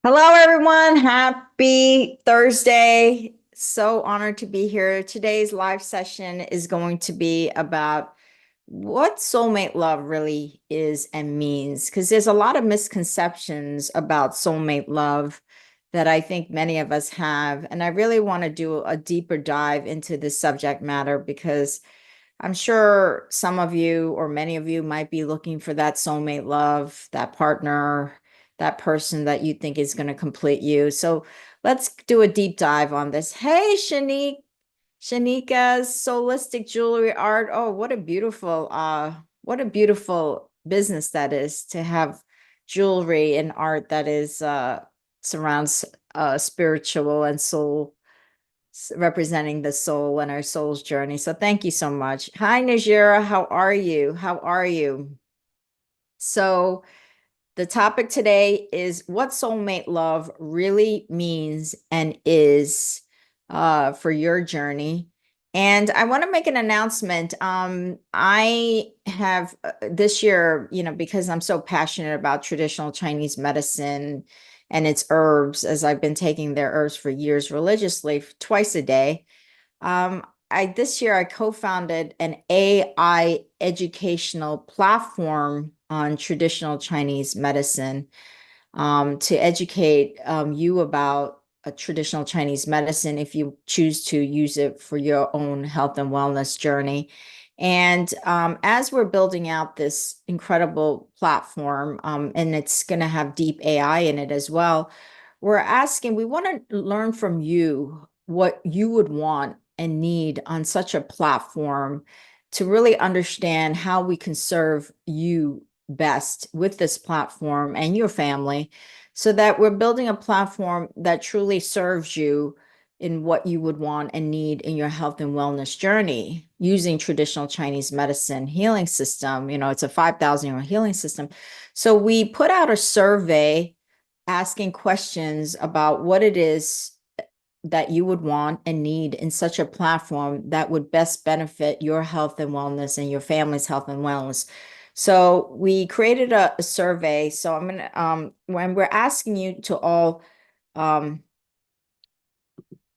Hello, everyone. Happy Thursday. So honored to be here. Today's live session is going to be about what soulmate love really is and means, because there's a lot of misconceptions about soulmate love that I think many of us have. And I really want to do a deeper dive into this subject matter because I'm sure some of you or many of you might be looking for that soulmate love, that partner, that person that you think is going to complete you. So let's do a deep dive on this. Hey, Shanika's Solistic Jewelry Art. Oh, what a beautiful business that is to have jewelry and art that is surrounds spiritual and soul representing the soul and our soul's journey. So thank you so much. Hi, Najira. How are you? How are you? So the topic today is what soulmate love really means and is for your journey. And I want to make an announcement. I have this year, because I'm so passionate about traditional Chinese medicine and its herbs, as I've been taking their herbs for years religiously, twice a day. I this year I co-founded an AI educational platform on traditional Chinese medicine to educate you about a traditional Chinese medicine if you choose to use it for your own health and wellness journey. And as we're building out this incredible platform, and it's going to have deep AI in it as well, we want to learn from you what you would want and need on such a platform to really understand how we can serve you best with this platform and your family so that we're building a platform that truly serves you in what you would want and need in your health and wellness journey using traditional Chinese medicine healing system. It's a 5,000-year healing system. So we put out a survey asking questions about what it is that you would want and need in such a platform that would best benefit your health and wellness and your family's health and wellness. So we created a survey. So I'm gonna when we're asking you to all um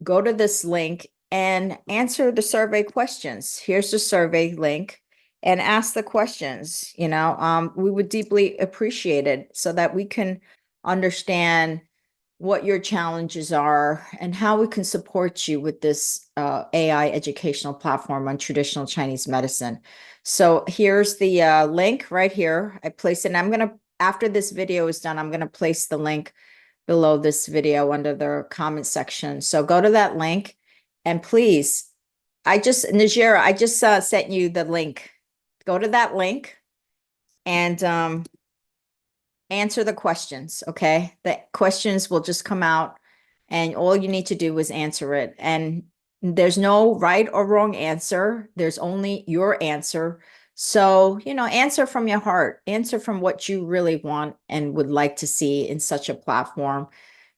go to this link and answer the survey questions. Here's the survey link and ask the questions. We would deeply appreciate it so that we can understand what your challenges are and how we can support you with this AI educational platform on traditional Chinese medicine. So here's the link right here. I placed it. And after this video is done, I'm going to place the link below this video under the comment section. So go to that link and please, Najira, I just sent you the link. Go to that link and answer the questions, okay? The questions will just come out and all you need to do is answer it. And there's no right or wrong answer. There's only your answer. So, answer from your heart, answer from what you really want and would like to see in such a platform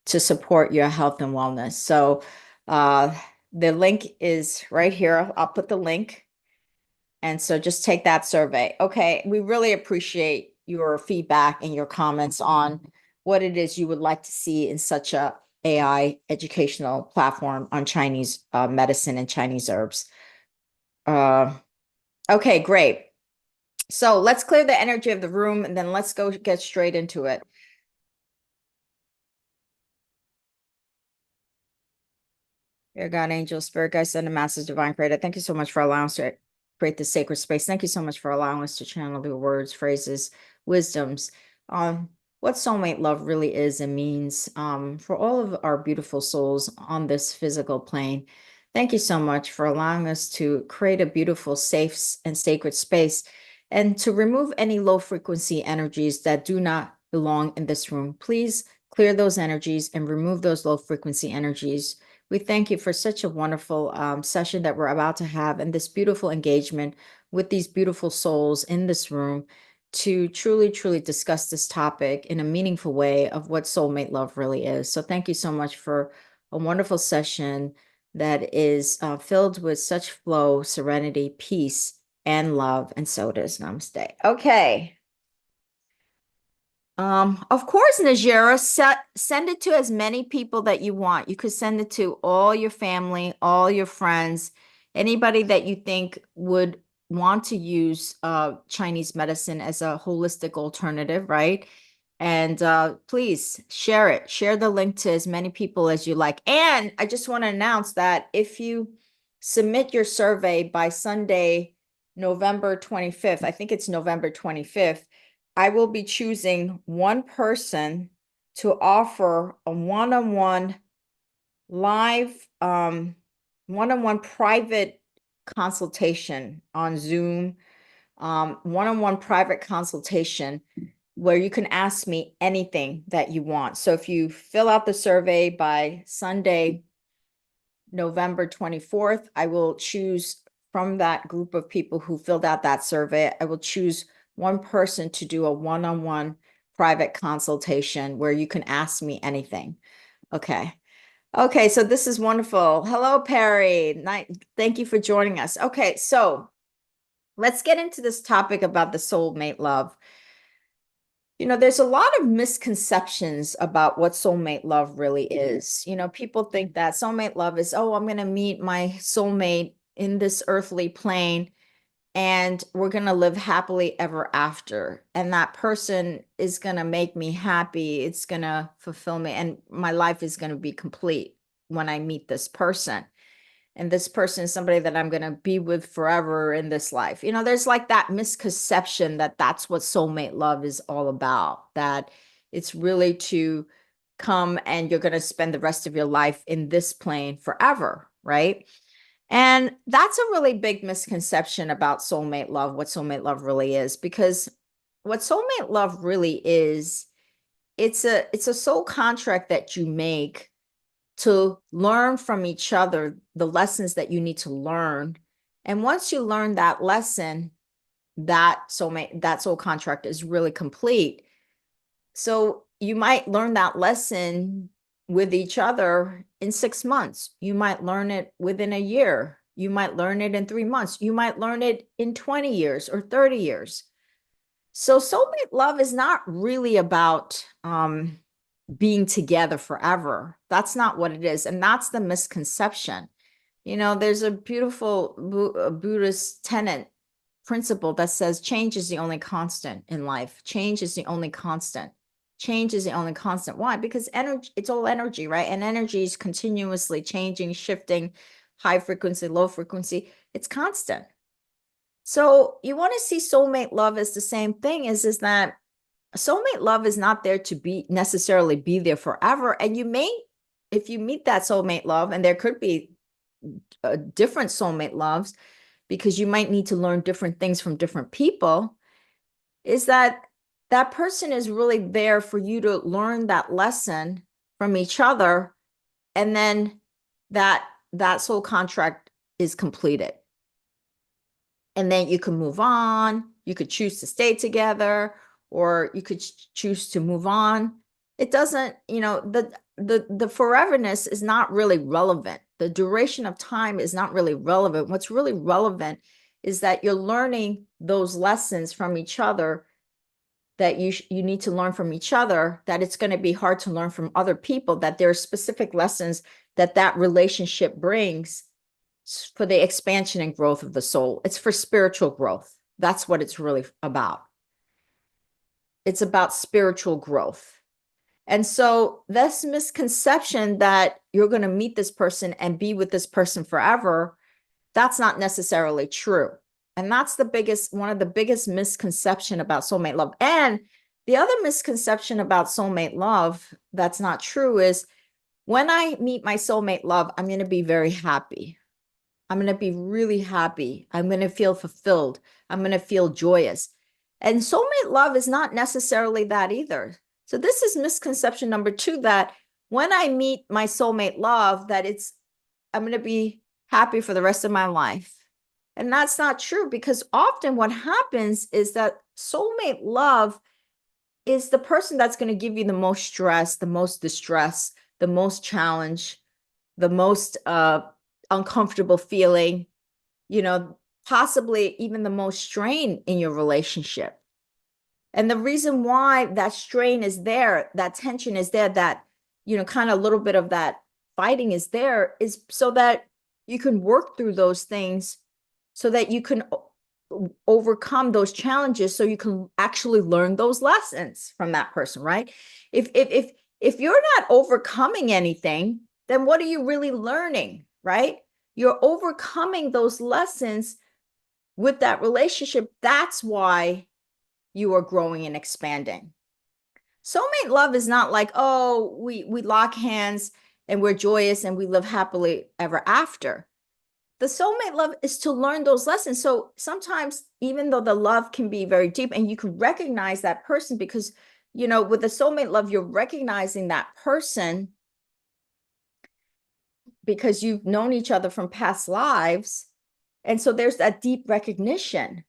to support your health and wellness. So, the link is right here. I'll put the link. And so just take that survey. Okay, we really appreciate your feedback and your comments on what it is you would like to see in such a AI educational platform on Chinese medicine and Chinese herbs. Uh, okay, great. So let's clear the energy of the room and then let's go get straight into it. Dear God, angel, spirit, guide, send a message, divine creator. Thank you so much for allowing us to create this sacred space. Thank you so much for allowing us to channel your words, phrases, wisdoms, what soulmate love really is and means for all of our beautiful souls on this physical plane. Thank you so much for allowing us to create a beautiful, safe, and sacred space and to remove any low frequency energies that do not belong in this room. Please clear those energies and remove those low frequency energies. We thank you for such a wonderful session that we're about to have and this beautiful engagement with these beautiful souls in this room to truly, truly discuss this topic in a meaningful way of what soulmate love really is. So thank you so much for a wonderful session that is filled with such flow, serenity, peace, and love. And so it is. Namaste. Okay. Of course, Najera, send it to as many people that you want. You could send it to all your family, all your friends, anybody that you think would want to use Chinese medicine as a holistic alternative, right? And please share it. Share the link to as many people as you like. And I just want to announce that if you submit your survey by Sunday, November 25th, I think it's November 25th, I will be choosing one person to offer a one-on-one live, one-on-one private consultation on Zoom, one-on-one private consultation where you can ask me anything that you want. So if you fill out the survey by Sunday, November 24th, I will choose from that group of people who filled out that survey, I will choose one person to do a one-on-one private consultation where you can ask me anything. Okay. Okay, so this is wonderful. Hello, Perry. Thank you for joining us. Okay, so let's get into this topic about the soulmate love. There's a lot of misconceptions about what soulmate love really is. People think that soulmate love is, oh, I'm going to meet my soulmate in this earthly plane and we're going to live happily ever after. And that person is going to make me happy. It's going to fulfill me. And my life is going to be complete when I meet this person. And this person is somebody that I'm going to be with forever in this life. There's like that misconception that that's what soulmate love is all about, that it's really to come and you're going to spend the rest of your life in this plane forever, right? And that's a really big misconception about soulmate love, what soulmate love really is, because what soulmate love really is, it's a soul contract that you make to learn from each other the lessons that you need to learn. And once you learn that lesson, that soul contract is really complete. So you might learn that lesson with each other in 6 months. You might learn it within a year. You might learn it in 3 months. You might learn it in 20 years or 30 years. So soulmate love is not really about being together forever. That's not what it is. And that's the misconception. There's a beautiful Buddhist tenet principle that says change is the only constant in life. Change is the only constant. Change is the only constant. Why? Because energy, it's all energy, right? And energy is continuously changing, shifting, high frequency, low frequency. It's constant. So you want to see soulmate love as the same thing is that soulmate love is not there to be necessarily be there forever. And you may, if you meet that soulmate love, and there could be different soulmate loves, because you might need to learn different things from different people, is that that person is really there for you to learn that lesson from each other. And then that soul contract is completed. And then you can move on. You could choose to stay together, or you could choose to move on. It doesn't, the foreverness is not really relevant. The duration of time is not really relevant. What's really relevant is that you're learning those lessons from each other, that you need to learn from each other, that it's going to be hard to learn from other people, that there are specific lessons that relationship brings for the expansion and growth of the soul. It's for spiritual growth. That's what it's really about. It's about spiritual growth. And so this misconception that you're going to meet this person and be with this person forever, that's not necessarily true. And that's one of the biggest misconception about soulmate love. And the other misconception about soulmate love that's not true is, when I meet my soulmate love, I'm going to be very happy. I'm going to be really happy. I'm going to feel fulfilled. I'm going to feel joyous. And soulmate love is not necessarily that either. So this is misconception number 2, that when I meet my soulmate love, that I'm going to be happy for the rest of my life. And that's not true, because often what happens is that soulmate love is the person that's going to give you the most stress, the most distress, the most challenge, the most uncomfortable feeling, possibly even the most strain in your relationship. And the reason why that strain is there, that tension is there, that, kind of a little bit of that fighting is there, is so that you can work through those things, so that you can overcome those challenges, so you can actually learn those lessons from that person, right? If you're not overcoming anything, then what are you really learning, right? You're overcoming those lessons with that relationship. That's why you are growing and expanding. Soulmate love is not like, oh, we lock hands and we're joyous and we live happily ever after. The soulmate love is to learn those lessons. So sometimes, even though the love can be very deep and you can recognize that person, because, with the soulmate love, you're recognizing that person because you've known each other from past lives. And so there's that deep recognition.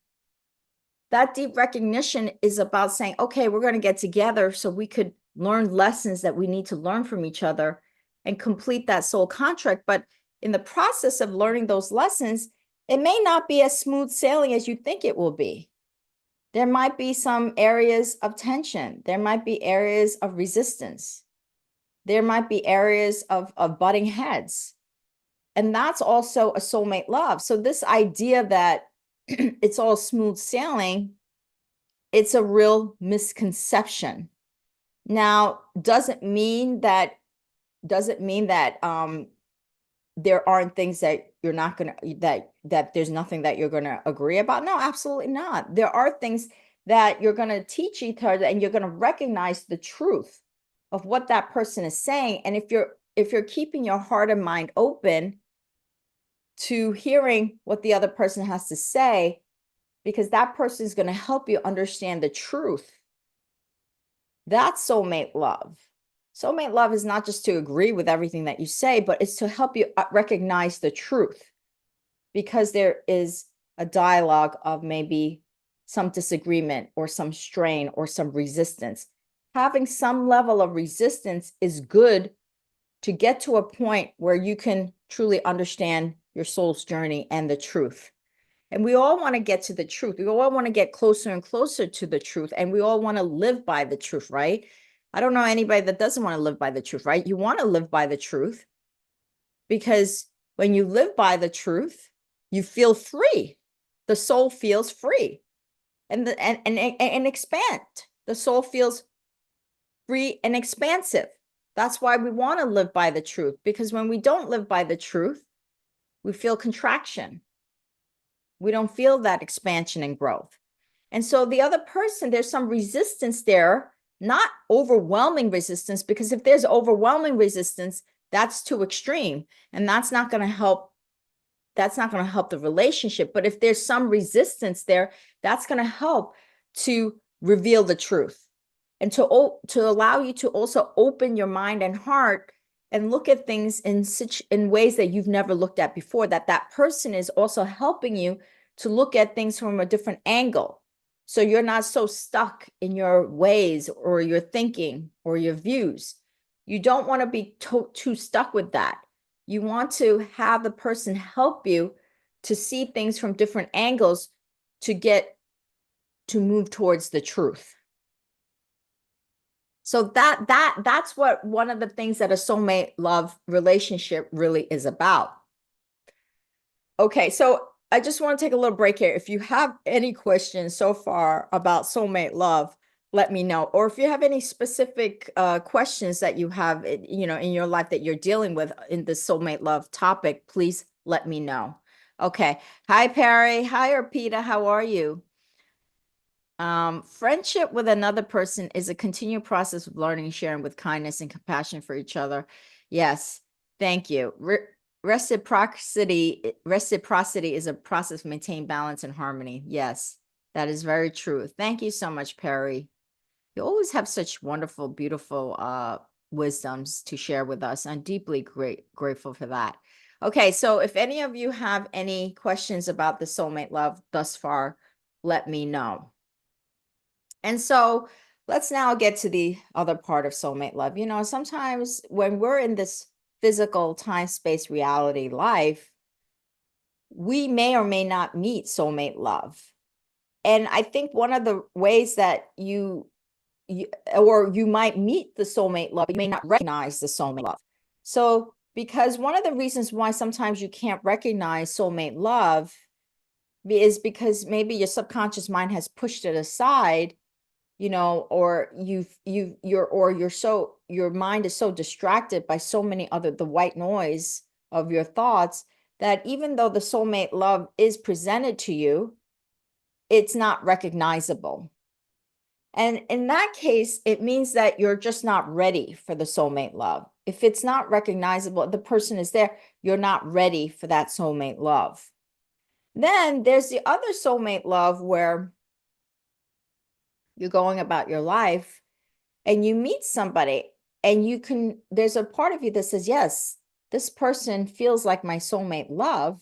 That deep recognition is about saying, okay, we're going to get together so we could learn lessons that we need to learn from each other and complete that soul contract. But in the process of learning those lessons, it may not be as smooth sailing as you think it will be. There might be some areas of tension. There might be areas of resistance. There might be areas of butting heads. And that's also a soulmate love. So this idea that it's all smooth sailing, it's a real misconception. Now, doesn't mean that there aren't things that you're not gonna, that there's nothing that you're gonna agree about. No, absolutely not. There are things that you're gonna teach each other, and you're gonna recognize the truth of what that person is saying. And if you're keeping your heart and mind open to hearing what the other person has to say, because that person is going to help you understand the truth. That's soulmate love. Soulmate love is not just to agree with everything that you say, but it's to help you recognize the truth, because there is a dialogue of maybe some disagreement or some strain or some resistance. Having some level of resistance is good to get to a point where you can truly understand your soul's journey and the truth. And we all want to get to the truth. We all want to get closer and closer to the truth. And we all want to live by the truth, right? I don't know anybody that doesn't want to live by the truth, right? You want to live by the truth, because when you live by the truth, you feel free. The soul feels free and expand. The soul feels free and expansive. That's why we want to live by the truth, because when we don't live by the truth, we feel contraction. We don't feel that expansion and growth. And so the other person, there's some resistance there, not overwhelming resistance, because if there's overwhelming resistance, that's too extreme, and that's not going to help. That's not going to help the relationship. But if there's some resistance there, that's going to help to reveal the truth, and to allow you to also open your mind and heart and look at things in ways that you've never looked at before, that person is also helping you to look at things from a different angle. So you're not so stuck in your ways or your thinking or your views. You don't want to be too stuck with that. You want to have the person help you to see things from different angles to move towards the truth. So that's what one of the things that a soulmate love relationship really is about. Okay, so I just want to take a little break here. If you have any questions so far about soulmate love, let me know. Or if you have any specific questions that you have, in your life that you're dealing with in the soulmate love topic, please let me know. Okay. Hi, Perry. Hi, Arpita. How are you? Friendship with another person is a continual process of learning, sharing with kindness and compassion for each other. Yes, thank you. Reciprocity is a process of maintaining balance and harmony. Yes, that is very true. Thank you so much, Perry. You always have such wonderful, beautiful wisdoms to share with us. I'm deeply grateful for that. Okay, so if any of you have any questions about the soulmate love thus far, let me know. And so let's now get to the other part of soulmate love. Sometimes when we're in this physical time, space, reality life, we may or may not meet soulmate love. And I think one of the ways that you or you might meet the soulmate love, you may not recognize the soulmate love. So, because one of the reasons why sometimes you can't recognize soulmate love is because maybe your subconscious mind has pushed it aside, or your mind is so distracted by so many other the white noise of your thoughts, that even though the soulmate love is presented to you, it's not recognizable. And in that case, it means that you're just not ready for the soulmate love. If it's not recognizable, the person is there, you're not ready for that soulmate love. Then there's the other soulmate love where you're going about your life and you meet somebody, and there's a part of you that says, yes, this person feels like my soulmate love,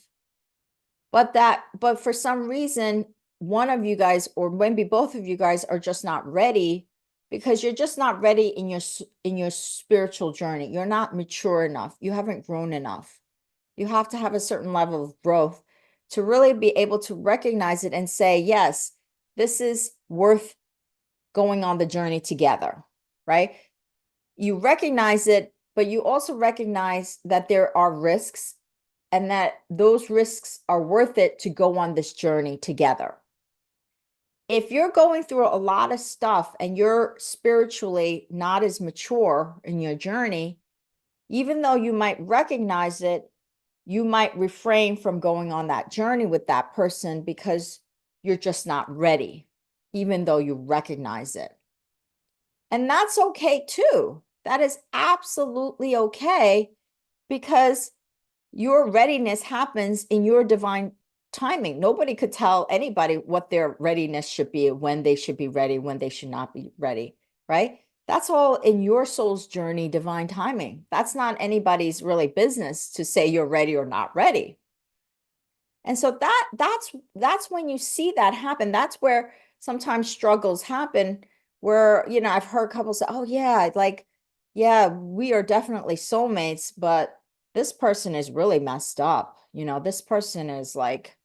but for some reason, one of you guys, or maybe both of you guys, are just not ready, because you're just not ready in your spiritual journey. You're not mature enough. You haven't grown enough. You have to have a certain level of growth to really be able to recognize it and say, yes, this is worth going on the journey together, right? You recognize it, but you also recognize that there are risks, and that those risks are worth it to go on this journey together. If you're going through a lot of stuff and you're spiritually not as mature in your journey, even though you might recognize it, you might refrain from going on that journey with that person because you're just not ready, even though you recognize it. And that's okay too. That is absolutely okay, because your readiness happens in your divine timing. Nobody could tell anybody what their readiness should be, when they should be ready, when they should not be ready, right? That's all in your soul's journey, divine timing. That's not anybody's really business to say you're ready or not ready. And so that's when you see that happen. That's where sometimes struggles happen, where, I've heard couples say, oh yeah, like, yeah, we are definitely soulmates, but this person is really messed up. This person is like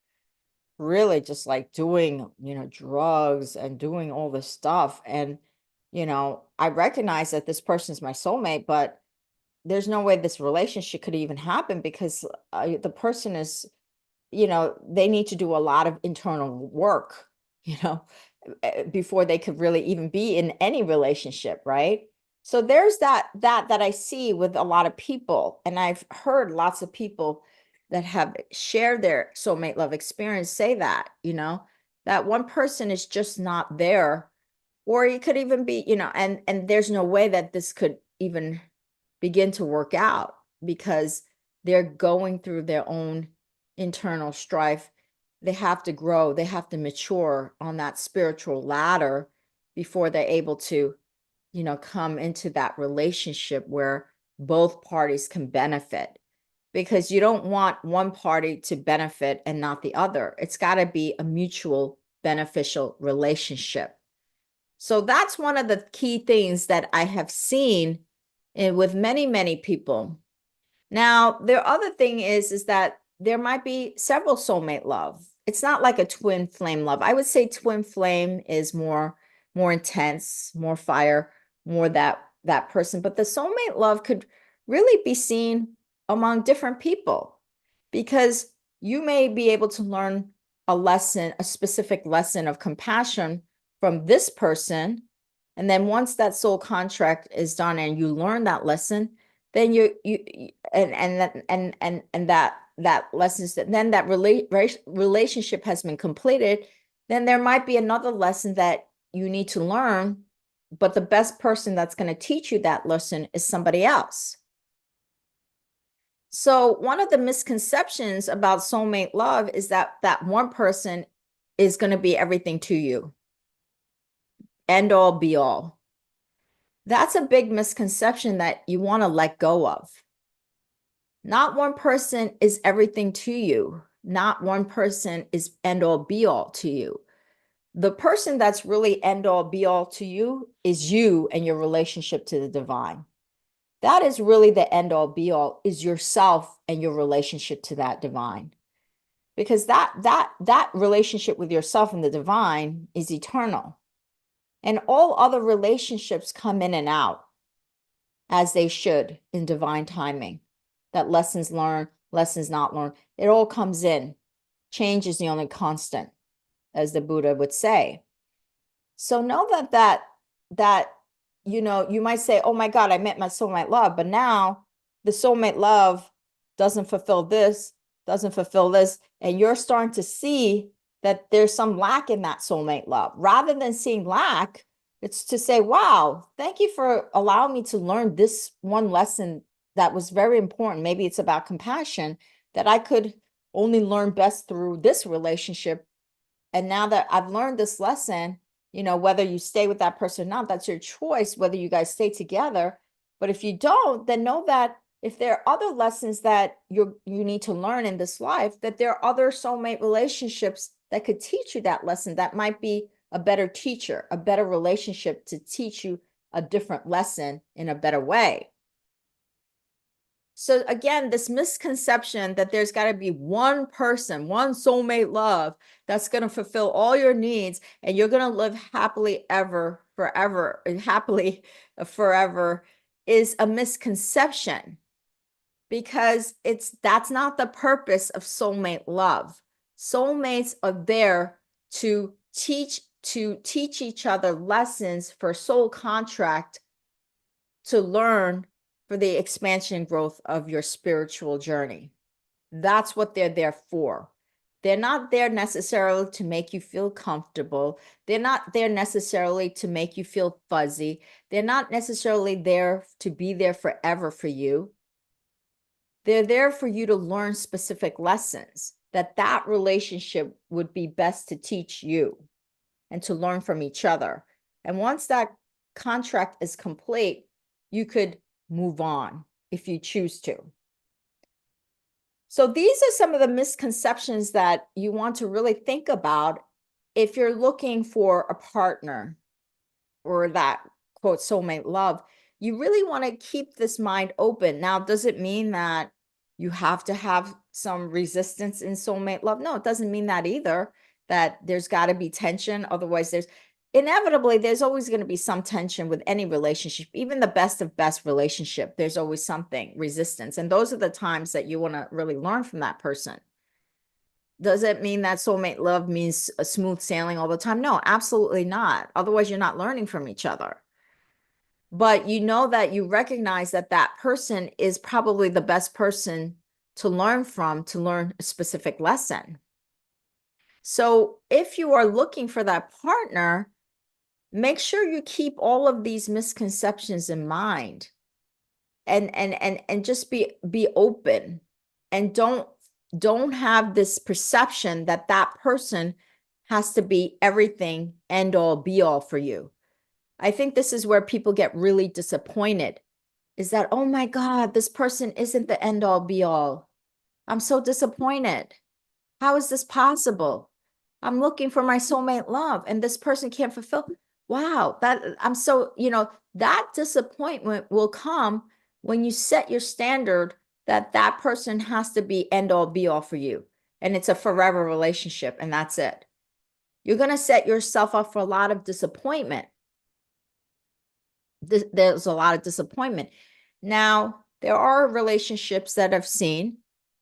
really just like doing, drugs and doing all this stuff. And, I recognize that this person's my soulmate, but there's no way this relationship could even happen, because the person is, they need to do a lot of internal work, before they could really even be in any relationship, right? So there's that I see with a lot of people, and I've heard lots of people that have shared their soulmate love experience say that, that one person is just not there, or it could even be, and there's no way that this could even begin to work out, because they're going through their own internal strife. They have to grow, they have to mature on that spiritual ladder before they're able to, come into that relationship where both parties can benefit. Because you don't want one party to benefit and not the other. It's got to be a mutual beneficial relationship. So that's one of the key things that I have seen with many, many people. Now, the other thing is that there might be several soulmate love. It's not like a twin flame love. I would say twin flame is more intense, more fire, more that person. But the soulmate love could really be seen among different people, because you may be able to learn a lesson, a specific lesson of compassion from this person. And then once that soul contract is done and you learn that lesson, then you and that lessons, then that relationship has been completed. Then there might be another lesson that you need to learn, but the best person that's going to teach you that lesson is somebody else. So one of the misconceptions about soulmate love is that that one person is going to be everything to you, end all be all. That's a big misconception that you want to let go of. Not one person is everything to you. Not one person is end all be all to you. The person that's really end all be all to you is you and your relationship to the divine. That is really the end all be all, is yourself and your relationship to that divine. because that relationship with yourself and the divine is eternal. And all other relationships come in and out as they should in divine timing. That lessons learned, lessons not learned, it all comes in. Change is the only constant, as the Buddha would say. So know that you might say, oh my God, I met my soulmate love, but now the soulmate love doesn't fulfill this, and you're starting to see that there's some lack in that soulmate love. Rather than seeing lack, it's to say, wow, thank you for allowing me to learn this one lesson that was very important. Maybe it's about compassion that I could only learn best through this relationship. And now that I've learned this lesson, whether you stay with that person or not, that's your choice, whether you guys stay together. But if you don't, then know that if there are other lessons that you need to learn in this life, that there are other soulmate relationships that could teach you that lesson. That might be a better teacher, a better relationship to teach you a different lesson in a better way. So again, this misconception that there's got to be one person, one soulmate love that's going to fulfill all your needs and you're going to live happily ever, forever, and happily forever is a misconception, because that's not the purpose of soulmate love. Soulmates are there to teach each other lessons for soul contract, to learn for the expansion and growth of your spiritual journey. That's what they're there for. They're not there necessarily to make you feel comfortable. They're not there necessarily to make you feel fuzzy. They're not necessarily there to be there forever for you. They're there for you to learn specific lessons that relationship would be best to teach you and to learn from each other. And once that contract is complete, you could move on if you choose to. So these are some of the misconceptions that you want to really think about if you're looking for a partner or that quote soulmate love. You really want to keep this mind open. Now, does it mean that you have to have some resistance in soulmate love? No, it doesn't mean that either, that there's got to be tension. Otherwise, there's always going to be some tension with any relationship. Even the best of best relationship, there's always something, resistance. And those are the times that you want to really learn from that person. Does it mean that soulmate love means a smooth sailing all the time? No, absolutely not. Otherwise, you're not learning from each other. But you know that you recognize that that person is probably the best person to learn from, to learn a specific lesson. So if you are looking for that partner, make sure you keep all of these misconceptions in mind, and just be open, and don't have this perception that that person has to be everything, end all be all for you. I think this is where people get really disappointed, is that, oh my God, this person isn't the end all be all. I'm so disappointed. How is this possible? I'm looking for my soulmate love and this person can't fulfill. Wow, that disappointment will come when you set your standard that person has to be end all be all for you. And it's a forever relationship and that's it. You're going to set yourself up for a lot of disappointment. There's a lot of disappointment. Now, there are relationships that I've seen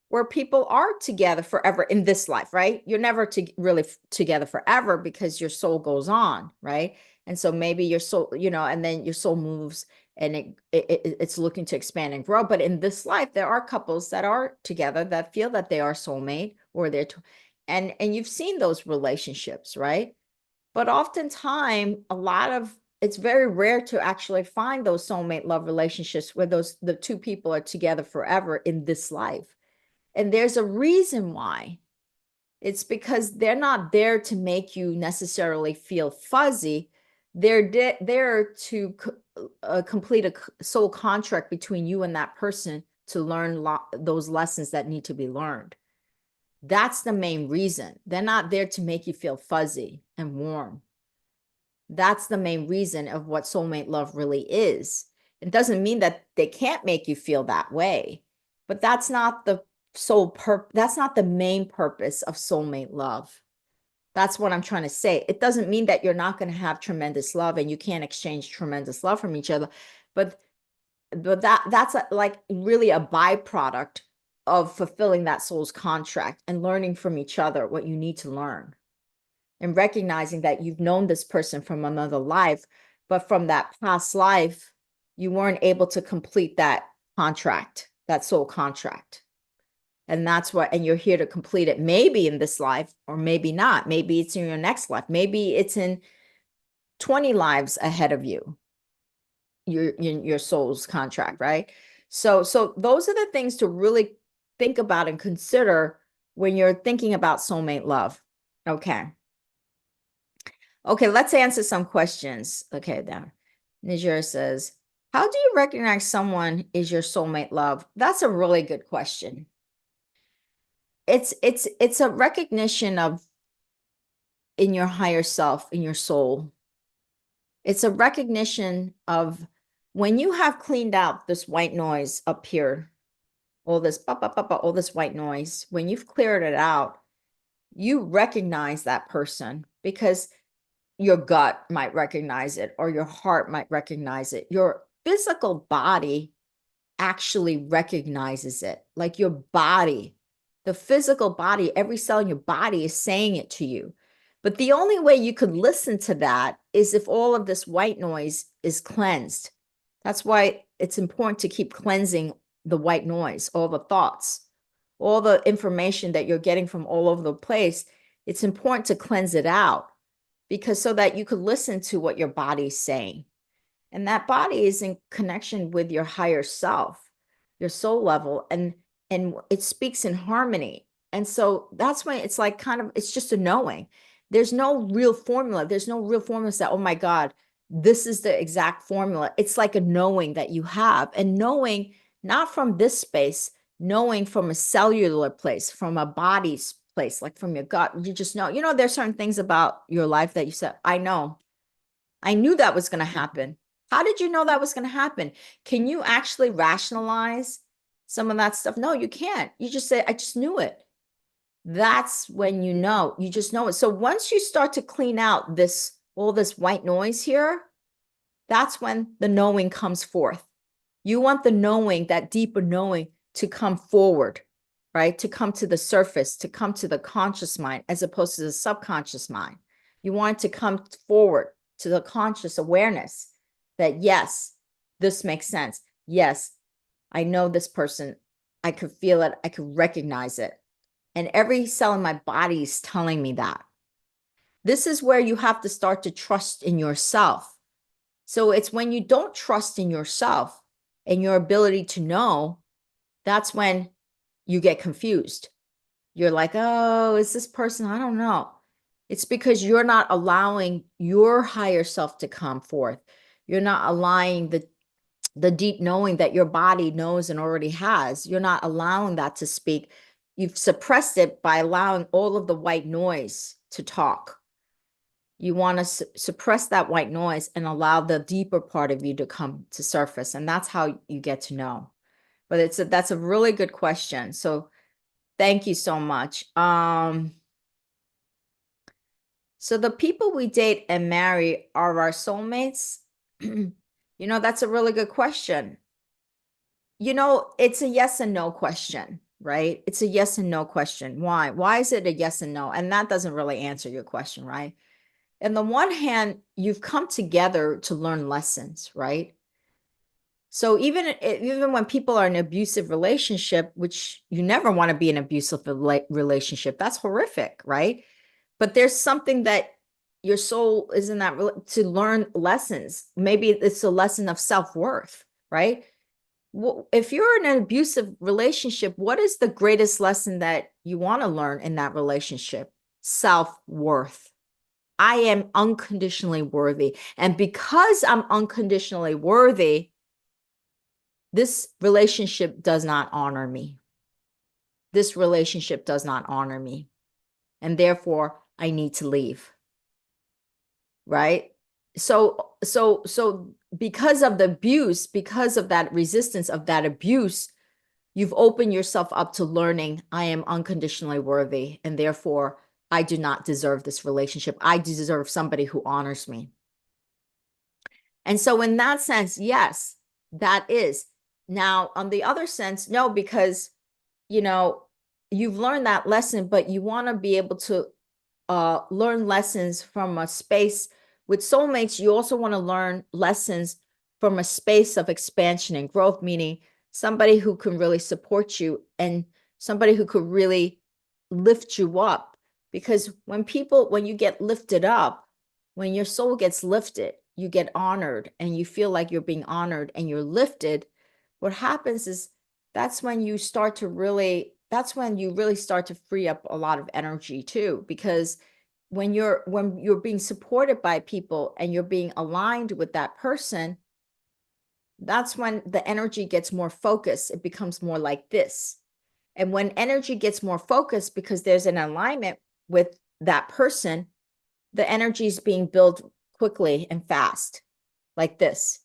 where people are together forever in this life, right? You're never really together forever because your soul goes on, right? And so maybe your soul, and then your soul moves and it's looking to expand and grow. But in this life, there are couples that are together that feel that they are soulmate, or and you've seen those relationships, right? But oftentimes, it's very rare to actually find those soulmate love relationships where the two people are together forever in this life. And there's a reason why. It's because they're not there to make you necessarily feel fuzzy. They're there to complete a soul contract between you and that person to learn those lessons that need to be learned. That's the main reason. They're not there to make you feel fuzzy and warm. That's the main reason of what soulmate love really is. It doesn't mean that they can't make you feel that way, but that's not the that's not the main purpose of soulmate love. That's what I'm trying to say. It doesn't mean that you're not going to have tremendous love and you can't exchange tremendous love from each other, but that's like really a byproduct of fulfilling that soul's contract and learning from each other what you need to learn, and recognizing that you've known this person from another life, but from that past life, you weren't able to complete that contract, that soul contract. And that's what, and you're here to complete it, maybe in this life, or maybe not. Maybe it's in your next life. Maybe it's in 20 lives ahead of you, your soul's contract, right? So those are the things to really think about and consider when you're thinking about soulmate love. Okay. Okay, let's answer some questions. Okay, then. Niger says, how do you recognize someone is your soulmate love? That's a really good question. It's a recognition of in your higher self, in your soul. It's a recognition of when you have cleaned out this white noise up here, all this, all this white noise, when you've cleared it out, you recognize that person because your gut might recognize it, or your heart might recognize it. Your physical body actually recognizes it. Like your body, the physical body, every cell in your body is saying it to you. But the only way you could listen to that is if all of this white noise is cleansed. That's why it's important to keep cleansing the white noise, all the thoughts, all the information that you're getting from all over the place. It's important to cleanse it out, because so that you could listen to what your body's saying. And that body is in connection with your higher self, your soul level, and it speaks in harmony. And so that's why it's like kind of, it's just a knowing. There's no real formula. There's no real formula that, oh my God, this is the exact formula. It's like a knowing that you have, and knowing not from this space, knowing from a cellular place, from a body's place, like from your gut. You just know, there's certain things about your life that you said, I know, I knew that was going to happen. How did you know that was going to happen? Can you actually rationalize some of that stuff? No, you can't. You just say, I just knew it. That's when you just know it. So once you start to clean out all this white noise here, that's when the knowing comes forth. You want the knowing, that deeper knowing, to come forward, right? To come to the surface, to come to the conscious mind as opposed to the subconscious mind. You want it to come forward to the conscious awareness that, yes, this makes sense. Yes, I know this person. I could feel it. I could recognize it. And every cell in my body is telling me that. This is where you have to start to trust in yourself. So it's when you don't trust in yourself and your ability to know, that's when you get confused. You're like, oh, is this person? I don't know. It's because you're not allowing your higher self to come forth. You're not allowing the deep knowing that your body knows and already has. You're not allowing that to speak. You've suppressed it by allowing all of the white noise to talk. You want to suppress that white noise and allow the deeper part of you to come to surface. And that's how you get to know. But that's a really good question. So thank you so much. So the people we date and marry are our soulmates? That's a really good question. It's a yes and no question, right? It's a yes and no question. Why? Why is it a yes and no? And that doesn't really answer your question, right? On the one hand, you've come together to learn lessons, right? So even when people are in an abusive relationship, which you never want to be in an abusive relationship, that's horrific, right? But there's something that your soul is in that to learn lessons. Maybe it's a lesson of self-worth, right? If you're in an abusive relationship, what is the greatest lesson that you want to learn in that relationship? Self-worth. I am unconditionally worthy. And because I'm unconditionally worthy, this relationship does not honor me. This relationship does not honor me. And therefore, I need to leave. Right? So because of the abuse, because of that resistance of that abuse, You've opened yourself up to learning, I am unconditionally worthy, and therefore I do not deserve this relationship. I deserve somebody who honors me. And so in that sense, yes, that is. Now, on the other sense, no, because, you know, you've learned that lesson, but you want to be able to learn lessons from a space with soulmates. You also want to learn lessons from a space of expansion and growth, meaning somebody who can really support you and somebody who could really lift you up. Because when you get lifted up, when your soul gets lifted, you get honored and you feel like you're being honored and you're lifted. What happens is that's when you really start to free up a lot of energy too, because when you're being supported by people and you're being aligned with that person, that's when the energy gets more focused. It becomes more like this. And when energy gets more focused because there's an alignment with that person, the energy is being built quickly and fast, like this,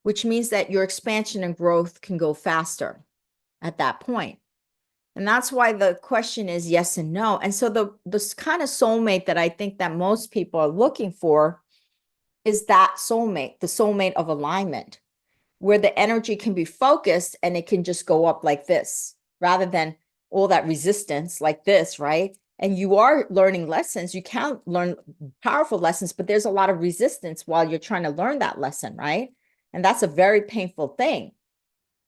which means that your expansion and growth can go faster at that point. And that's why the question is yes and no. And so the kind of soulmate that I think that most people are looking for is that soulmate, the soulmate of alignment, where the energy can be focused and it can just go up like this rather than all that resistance like this, right? And you are learning lessons. You can learn powerful lessons, but there's a lot of resistance while you're trying to learn that lesson, right? And that's a very painful thing.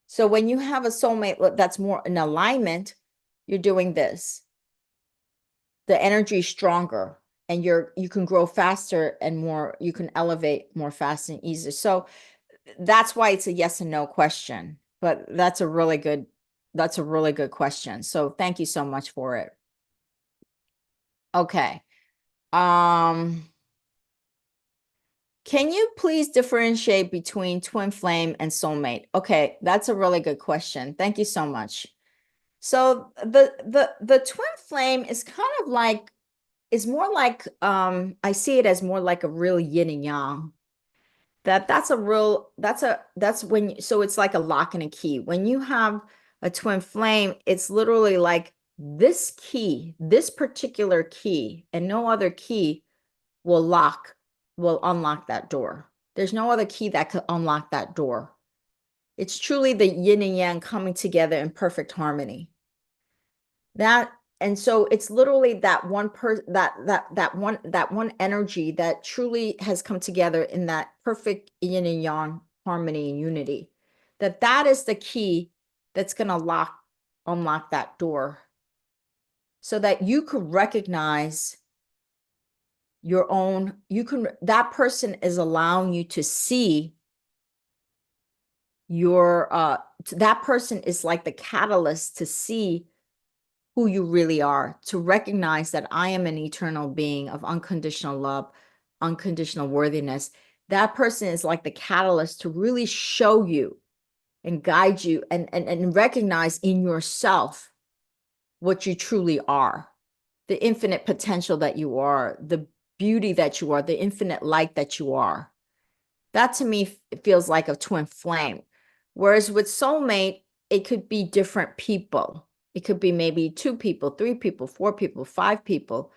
So when you have a soulmate that's more in alignment, you're doing this. The energy is stronger and you can grow faster and more, you can elevate more fast and easier. So that's why it's a yes and no question. But that's a really good question. So thank you so much for it. Okay. Can you please differentiate between twin flame and soulmate? Okay, that's a really good question. Thank you so much. So the twin flame is kind of like is more like I see it as more like a real yin and yang. That's when so it's like a lock and a key. When you have a twin flame, it's literally like this key, this particular key, and no other key will unlock that door. There's no other key that could unlock that door. It's truly the yin and yang coming together in perfect harmony. And so it's literally that one energy that truly has come together in that perfect yin and yang harmony and unity. That is the key that's going to unlock that door so that you could recognize that person is allowing you to see that person is like the catalyst to see who you really are, to recognize that I am an eternal being of unconditional love, unconditional worthiness. That person is like the catalyst to really show you and guide you and recognize in yourself what you truly are, the infinite potential that you are, the beauty that you are, the infinite light that you are. That to me feels like a twin flame. Whereas with soulmate, it could be different people. It could be maybe 2 people, 3 people, 4 people, 5 people.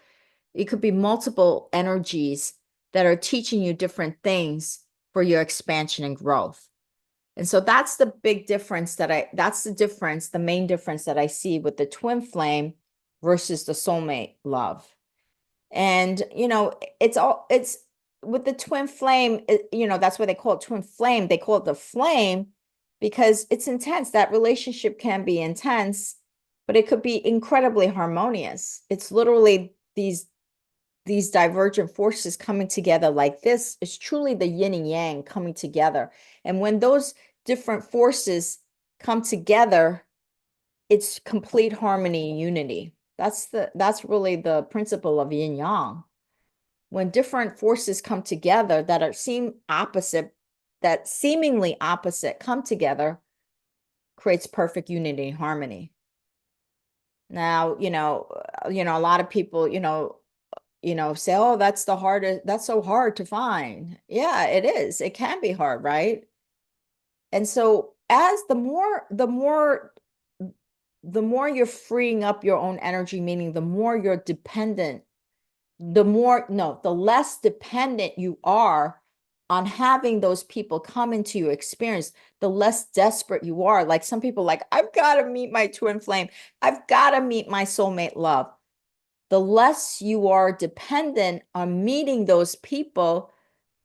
It could be multiple energies that are teaching you different things for your expansion and growth. And so that's the big difference the main difference that I see with the twin flame versus the soulmate love. And, it's with the twin flame, that's why they call it twin flame. They call it the flame because it's intense. That relationship can be intense, but it could be incredibly harmonious. It's literally these divergent forces coming together like this. It's truly the yin and yang coming together. And when those different forces come together, it's complete harmony and unity. That's really the principle of yin yang. When different forces come together that seemingly opposite come together, creates perfect unity and harmony. Now, a lot of people, say, oh, that's so hard to find. Yeah, it is. It can be hard, right? And so as the more the more you're freeing up your own energy, meaning the more you're dependent, the less dependent you are on having those people come into your experience, the less desperate you are. Like some people, like, I've got to meet my twin flame. I've got to meet my soulmate love. The less you are dependent on meeting those people,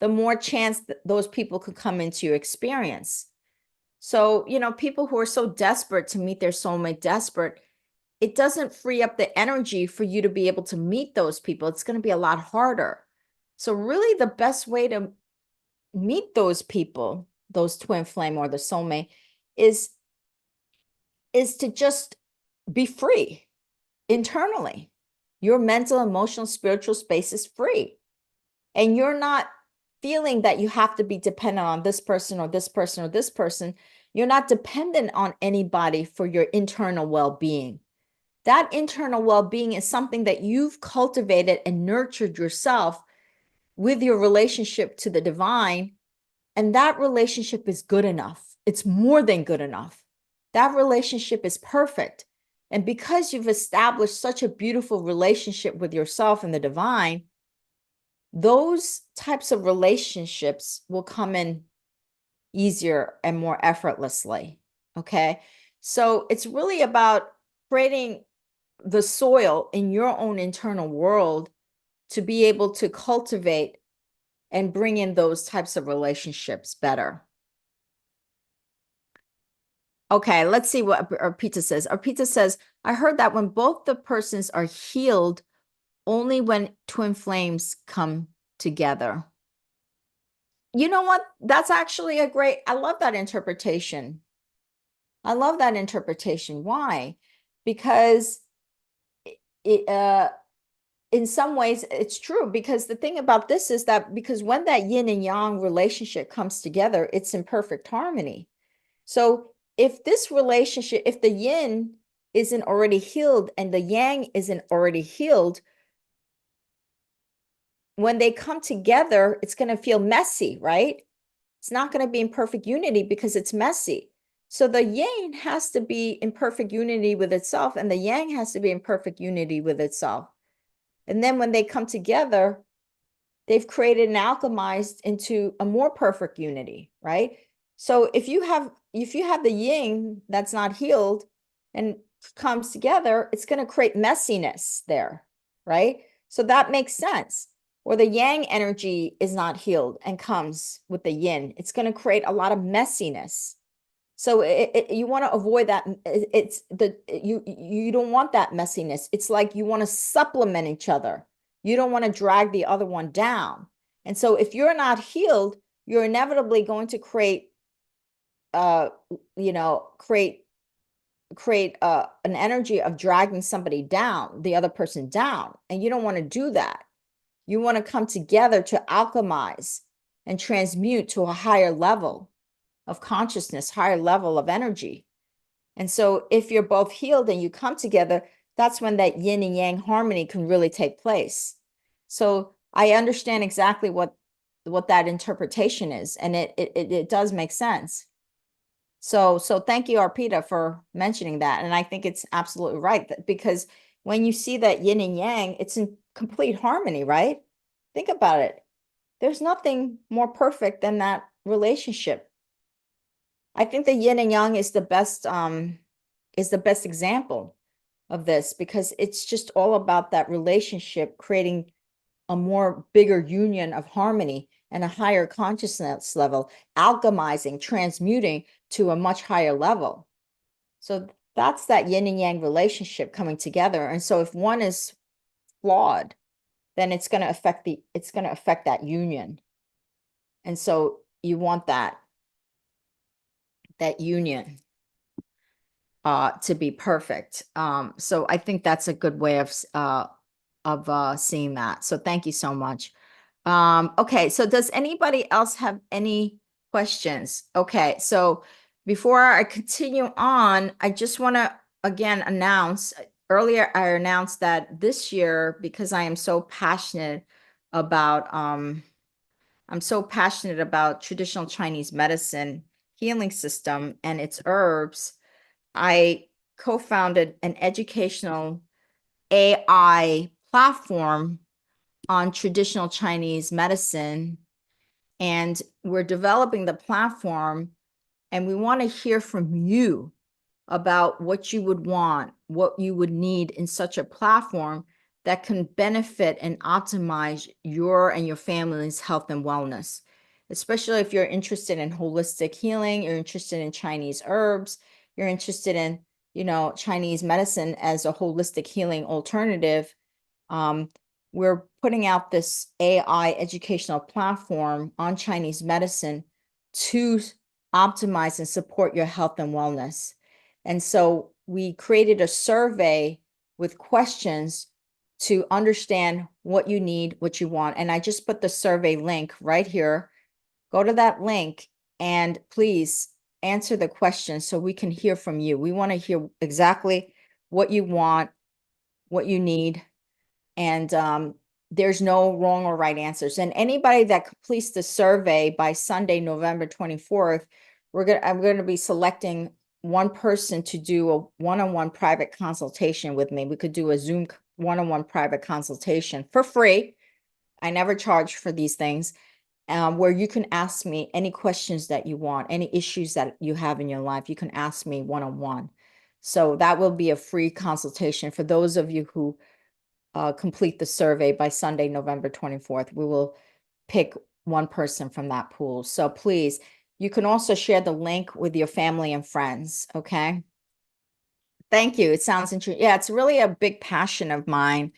the more chance that those people could come into your experience. So, people who are so desperate to meet their soulmate, desperate, it doesn't free up the energy for you to be able to meet those people. It's going to be a lot harder. So, really, the best way to meet those people, those twin flame or the soulmate, is to just be free internally. Your mental, emotional, spiritual space is free. And you're not feeling that you have to be dependent on this person or this person or this person. You're not dependent on anybody for your internal well-being. That internal well-being is something that you've cultivated and nurtured yourself with your relationship to the divine. And that relationship is good enough. It's more than good enough. That relationship is perfect. And because you've established such a beautiful relationship with yourself and the divine, those types of relationships will come in easier and more effortlessly. Okay. So it's really about creating the soil in your own internal world to be able to cultivate and bring in those types of relationships better. Okay, let's see what Arpita says. Arpita says, I heard that when both the persons are healed, only when twin flames come together. You know what? That's actually I love that interpretation. I love that interpretation. Why? Because in some ways it's true, because the thing about this is that because when that yin and yang relationship comes together, it's in perfect harmony. So if this relationship, if the yin isn't already healed and the yang isn't already healed, when they come together, it's going to feel messy, right? It's not going to be in perfect unity because it's messy. So the yin has to be in perfect unity with itself, and the yang has to be in perfect unity with itself. And then when they come together, they've created and alchemized into a more perfect unity, right? So if you have the yin that's not healed and comes together, it's going to create messiness there, right? So that makes sense. Or the yang energy is not healed and comes with the yin, it's going to create a lot of messiness. So you want to avoid that. You don't want that messiness. It's like you want to supplement each other. You don't want to drag the other one down. And so if you're not healed, you're inevitably going to create an energy of dragging somebody down, the other person down. And you don't want to do that. You want to come together to alchemize and transmute to a higher level of consciousness, higher level of energy. And so if you're both healed and you come together, that's when that yin and yang harmony can really take place. So I understand exactly what that interpretation is, and it does make sense. So thank you, Arpita, for mentioning that. And I think it's absolutely right, because when you see that yin and yang, it's in complete harmony, right? Think about it. There's nothing more perfect than that relationship. I think the yin and yang is the best example of this, because it's just all about that relationship creating a more bigger union of harmony and a higher consciousness level, alchemizing, transmuting to a much higher level. So that's that yin and yang relationship coming together. And so if one is flawed, then it's going to affect that union. And so you want that union to be perfect. So I think that's a good way of seeing that. So thank you so much. Okay, so does anybody else have any questions? Okay, so before I continue on, I just want to again announce, earlier I announced that this year, because I am so passionate about traditional Chinese medicine healing system and its herbs, I co-founded an educational AI platform on traditional Chinese medicine, and we're developing the platform, and we want to hear from you about what you would want, what you would need in such a platform that can benefit and optimize your and your family's health and wellness. Especially if you're interested in holistic healing, you're interested in Chinese herbs, you're interested in, Chinese medicine as a holistic healing alternative. Um, we're putting out this AI educational platform on Chinese medicine to optimize and support your health and wellness. And so we created a survey with questions to understand what you need, what you want. And I just put the survey link right here. Go to that link and please answer the questions so we can hear from you. We want to hear exactly what you want, what you need, and there's no wrong or right answers. And anybody that completes the survey by Sunday, November 24th, I'm going to be selecting one person to do a one-on-one private consultation with me. We could do a Zoom one-on-one private consultation for free. I never charge for these things, where you can ask me any questions that you want, any issues that you have in your life. You can ask me one-on-one. So that will be a free consultation for those of you who complete the survey by Sunday, November 24th. We will pick one person from that pool. So please, you can also share the link with your family and friends. Okay. Thank you. It sounds interesting. Yeah, it's really a big passion of mine.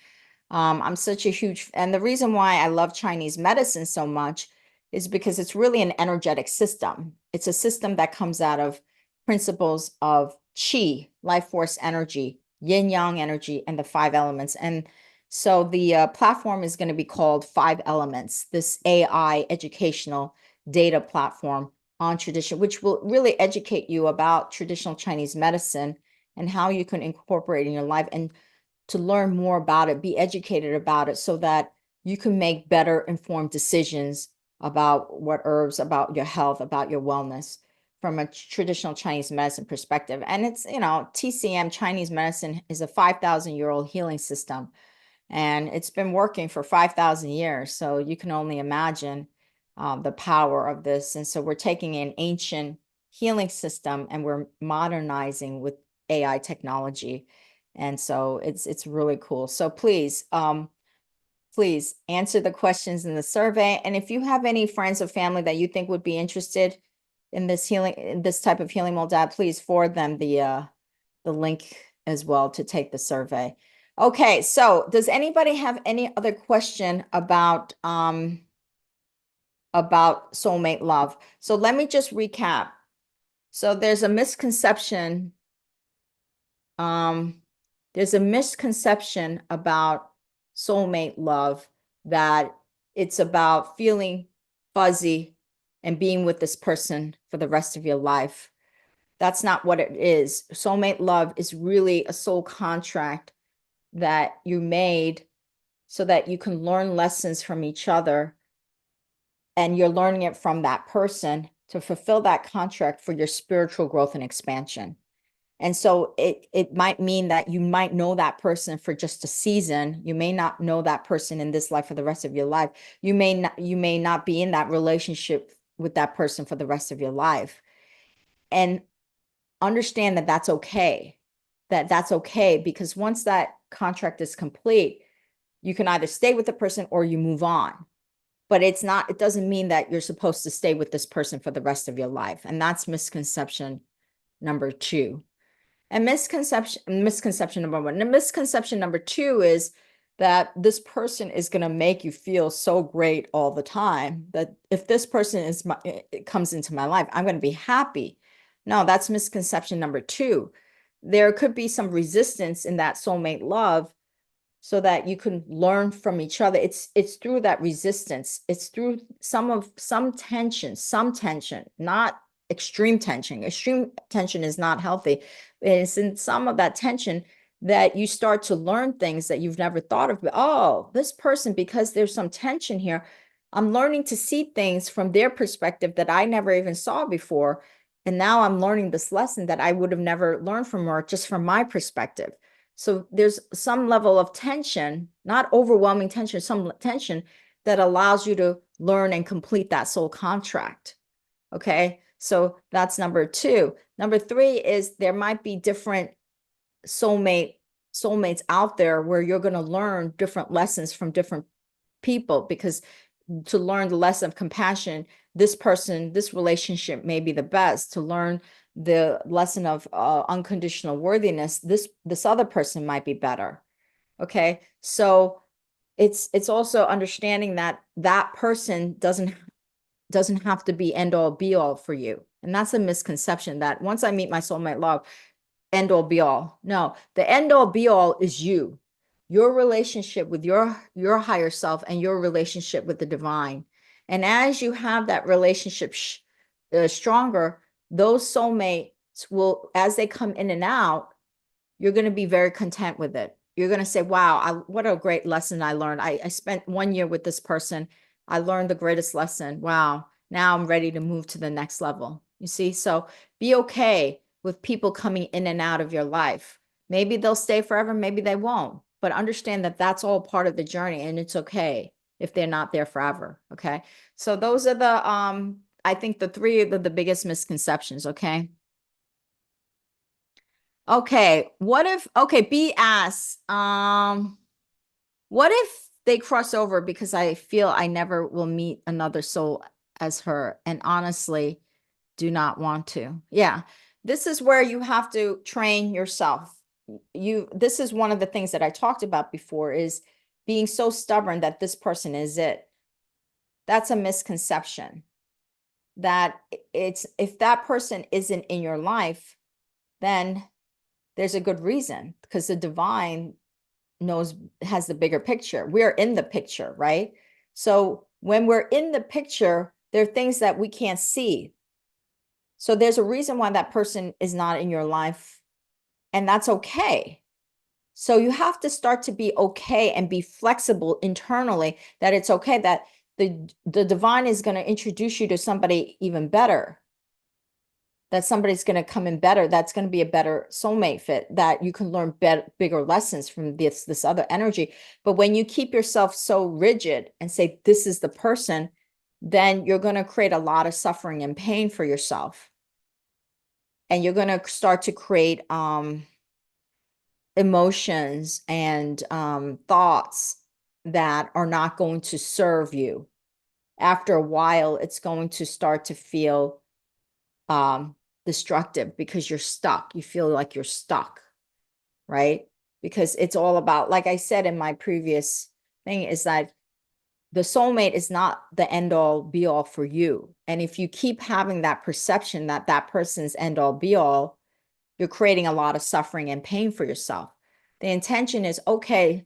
I'm such a huge, and the reason why I love Chinese medicine so much is because it's really an energetic system. It's a system that comes out of principles of qi, life force energy, yin yang energy, and the five elements. And so the platform is going to be called Five Elements, this AI educational data platform on tradition, which will really educate you about traditional Chinese medicine and how you can incorporate in your life, and to learn more about it, be educated about it, so that you can make better informed decisions about what herbs, about your health, about your wellness from a traditional Chinese medicine perspective. And it's, TCM, Chinese medicine, is a 5,000-year-old healing system, and it's been working for 5,000 years. So you can only imagine the power of this. And so we're taking an ancient healing system and we're modernizing with AI technology. And so it's really cool. So please, please answer the questions in the survey. And if you have any friends or family that you think would be interested in this healing, in this type of healing modality, please forward them the link as well to take the survey. Okay, so does anybody have any other question about soulmate love? So let me just recap. So there's a misconception about soulmate love, that it's about feeling fuzzy and being with this person for the rest of your life. That's not what it is. Soulmate love is really a soul contract that you made so that you can learn lessons from each other, and you're learning it from that person to fulfill that contract for your spiritual growth and expansion. And so it might mean that you might know that person for just a season. You may not know that person in this life for the rest of your life. You may not be in that relationship with that person for the rest of your life. And understand that that's okay. That's okay, because once that contract is complete, you can either stay with the person or you move on. But it doesn't mean that you're supposed to stay with this person for the rest of your life. And that's misconception number 2. And misconception number 1. And misconception number 2 is that this person is going to make you feel so great all the time, that if this person comes into my life, I'm going to be happy. No, that's misconception number 2. There could be some resistance in that soulmate love, so that you can learn from each other. It's through that resistance. It's through some tension, not extreme tension. Extreme tension is not healthy. It's in some of that tension that you start to learn things that you've never thought of. Oh, this person, because there's some tension here, I'm learning to see things from their perspective that I never even saw before. And now I'm learning this lesson that I would have never learned from her just from my perspective. So there's some level of tension, not overwhelming tension, some tension that allows you to learn and complete that soul contract. Okay. So that's number two. Number three is there might be different soulmates out there where you're going to learn different lessons from different people, because to learn the lesson of compassion, this relationship may be the best. To learn the lesson of unconditional worthiness, this other person might be better. Okay. So it's also understanding that that person doesn't have to be end all be all for you. And that's a misconception, that once I meet my soulmate love, end all be all. No, the end all be all is your relationship with your higher self and your relationship with the divine. And as you have that relationship stronger, those soulmates will, as they come in and out, you're going to be very content with it. You're going to say, wow, what a great lesson I learned. I spent 1 year with this person. I learned the greatest lesson. Wow. Now I'm ready to move to the next level. You see? So be okay with people coming in and out of your life. Maybe they'll stay forever. Maybe they won't. But understand that that's all part of the journey, and it's okay if they're not there forever. Okay. So those are I think the three of the biggest misconceptions. Okay. Okay, B asks, what if they cross over because I feel I never will meet another soul as her, and honestly do not want to? Yeah, this is where you have to train yourself. This is one of the things that I talked about before, is being so stubborn that this person is it. That's a misconception. That it's, if that person isn't in your life, then there's a good reason, because the divine has the bigger picture. We're in the picture, right? So when we're in the picture, there are things that we can't see. So there's a reason why that person is not in your life, and that's okay. So you have to start to be okay and be flexible internally, that it's okay that the divine is going to introduce you to somebody even better, that somebody's going to come in better, that's going to be a better soulmate fit, that you can learn bigger lessons from this other energy. But when you keep yourself so rigid and say this is the person, then you're going to create a lot of suffering and pain for yourself, and you're going to start to create emotions and thoughts that are not going to serve you. After a while, it's going to start to feel destructive, because you're stuck. You feel like you're stuck, right? Because it's all about, like I said in my previous thing, is that the soulmate is not the end all be all for you. And if you keep having that perception that that person's end all be all, you're creating a lot of suffering and pain for yourself. The intention is, okay,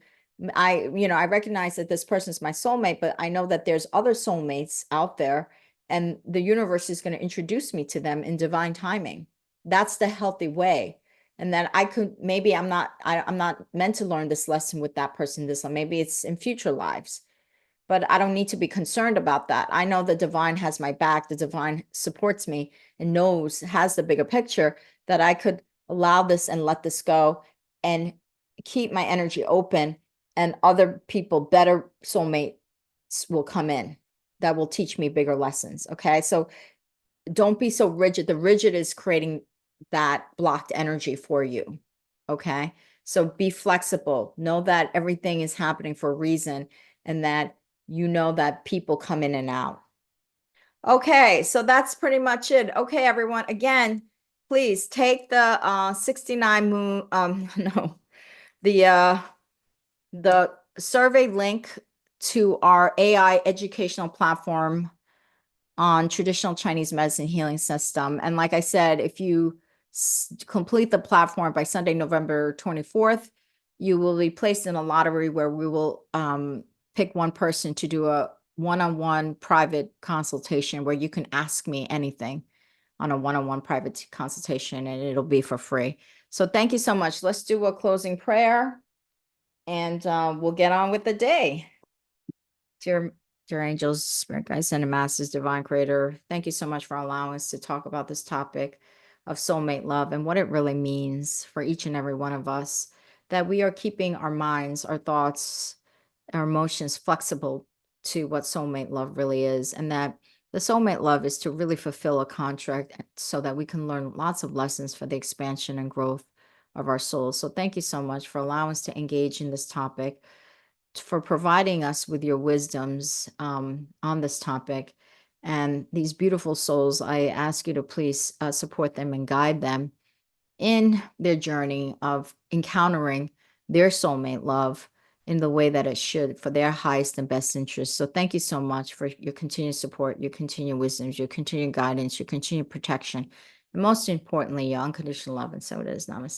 I recognize that this person's my soulmate, but I know that there's other soulmates out there, and the universe is going to introduce me to them in divine timing. That's the healthy way. And then maybe I'm not meant to learn this lesson with that person this time. Maybe it's in future lives. But I don't need to be concerned about that. I know the divine has my back. The divine supports me and has the bigger picture, that I could allow this and let this go and keep my energy open, and other people, better soulmates, will come in that will teach me bigger lessons. Okay. So don't be so rigid. The rigid is creating that blocked energy for you. Okay. So be flexible. Know that everything is happening for a reason, and that that people come in and out. Okay, so that's pretty much it. Okay, everyone. Again, please take the 69 moon no, the survey link to our AI educational platform on traditional Chinese medicine healing system. And like I said, if you complete the platform by Sunday, November 24th, you will be placed in a lottery where we will pick one person to do a one-on-one private consultation, where you can ask me anything on a one-on-one private consultation, and it'll be for free. So thank you so much. Let's do a closing prayer, and we'll get on with the day. Dear Dear angels, spirit guides, and masters, divine creator, thank you so much for allowing us to talk about this topic of soulmate love and what it really means for each and every one of us. That we are keeping our minds, our thoughts, our emotions flexible to what soulmate love really is, and that the soulmate love is to really fulfill a contract so that we can learn lots of lessons for the expansion and growth of our souls. So thank you so much for allowing us to engage in this topic, for providing us with your wisdoms on this topic. And these beautiful souls, I ask you to please support them and guide them in their journey of encountering their soulmate love in the way that it should for their highest and best interest. So thank you so much for your continued support, your continued wisdoms, your continued guidance, your continued protection, and most importantly, your unconditional love. And so it is. Namaste.